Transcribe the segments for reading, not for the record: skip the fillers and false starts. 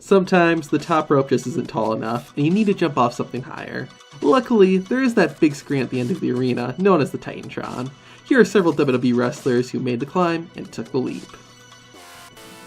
Sometimes the top rope just isn't tall enough, and you need to jump off something higher. Luckily, there is that big screen at the end of the arena, known as the Titantron. Here are several WWE wrestlers who made the climb and took the leap.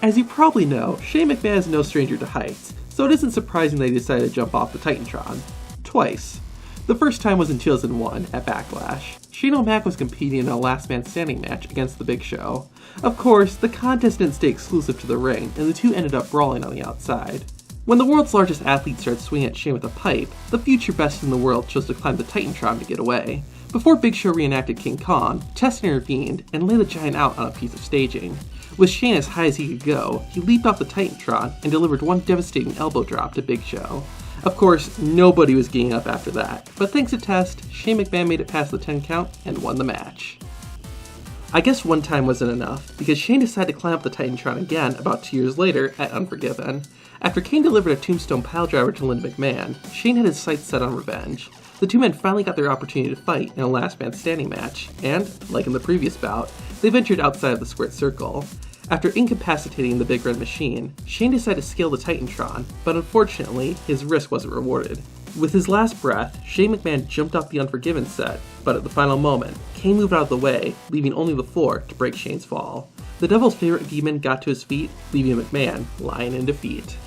As you probably know, Shane McMahon is no stranger to heights, so it isn't surprising that he decided to jump off the Titantron. Twice. The first time was in 2001 at Backlash. Shane O'Mac was competing in a last man standing match against The Big Show. Of course, the contest didn't stay exclusive to the ring, and the two ended up brawling on the outside. When the world's largest athlete started swinging at Shane with a pipe, the future best in the world chose to climb the Titantron to get away. Before Big Show reenacted King Kong, Test intervened and laid the giant out on a piece of staging. With Shane as high as he could go, he leaped off the Titantron and delivered one devastating elbow drop to Big Show. Of course, nobody was getting up after that, but thanks to Test, Shane McMahon made it past the 10 count and won the match. I guess one time wasn't enough, because Shane decided to climb up the Titantron again about 2 years later at Unforgiven. After Kane delivered a tombstone piledriver to Linda McMahon, Shane had his sights set on revenge. The two men finally got their opportunity to fight in a last man standing match, and, like in the previous bout, they ventured outside of the squared circle. After incapacitating the Big Red Machine, Shane decided to scale the Titantron, but unfortunately, his risk wasn't rewarded. With his last breath, Shane McMahon jumped off the Unforgiven set, but at the final moment, Kane moved out of the way, leaving only the floor to break Shane's fall. The Devil's favorite demon got to his feet, leaving McMahon lying in defeat.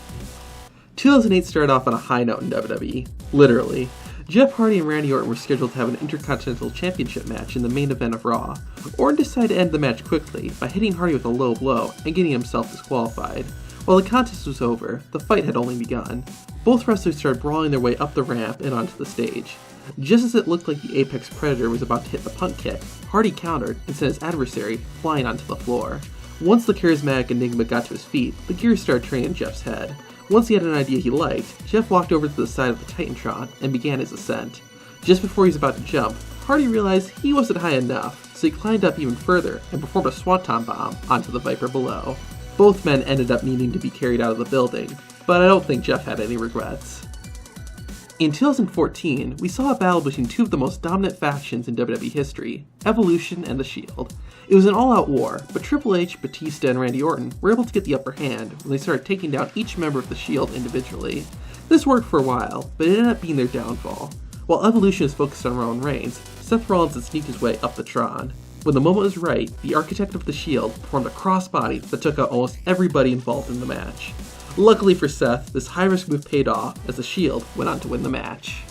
2008 started off on a high note in WWE. Literally. Jeff Hardy and Randy Orton were scheduled to have an Intercontinental Championship match in the main event of Raw. Orton decided to end the match quickly by hitting Hardy with a low blow and getting himself disqualified. While the contest was over, the fight had only begun. Both wrestlers started brawling their way up the ramp and onto the stage. Just as it looked like the Apex Predator was about to hit the punt kick, Hardy countered and sent his adversary flying onto the floor. Once the charismatic Enigma got to his feet, the gears started turning in Jeff's head. Once he had an idea he liked, Jeff walked over to the side of the Titantron and began his ascent. Just before he was about to jump, Hardy realized he wasn't high enough, so he climbed up even further and performed a Swanton Bomb onto the Viper below. Both men ended up needing to be carried out of the building, but I don't think Jeff had any regrets. In 2014, we saw a battle between two of the most dominant factions in WWE history, Evolution and The Shield. It was an all-out war, but Triple H, Batista, and Randy Orton were able to get the upper hand when they started taking down each member of The Shield individually. This worked for a while, but it ended up being their downfall. While Evolution was focused on Roman Reigns, Seth Rollins had sneaked his way up the Tron. When the moment was right, the architect of The Shield performed a crossbody that took out almost everybody involved in the match. Luckily for Seth, this high-risk move paid off as The Shield went on to win the match.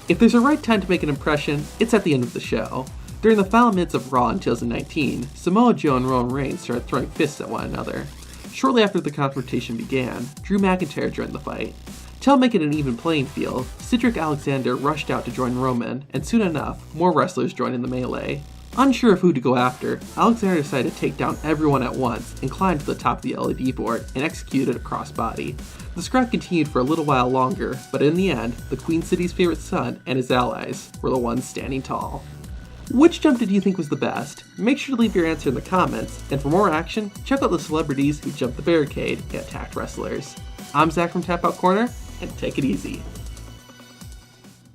If there's a right time to make an impression, it's at the end of the show. During the final minutes of Raw in 2019, Samoa Joe and Roman Reigns started throwing fists at one another. Shortly after the confrontation began, Drew McIntyre joined the fight. To help make it an even playing field, Cedric Alexander rushed out to join Roman, and soon enough, more wrestlers joined in the melee. Unsure of who to go after, Alexander decided to take down everyone at once and climbed to the top of the LED board and executed a crossbody. The scrap continued for a little while longer, but in the end, the Queen City's favorite son and his allies were the ones standing tall. Which jump did you think was the best? Make sure to leave your answer in the comments, and for more action, check out the celebrities who jumped the barricade and attacked wrestlers. I'm Zach from Tap Out Corner, and take it easy.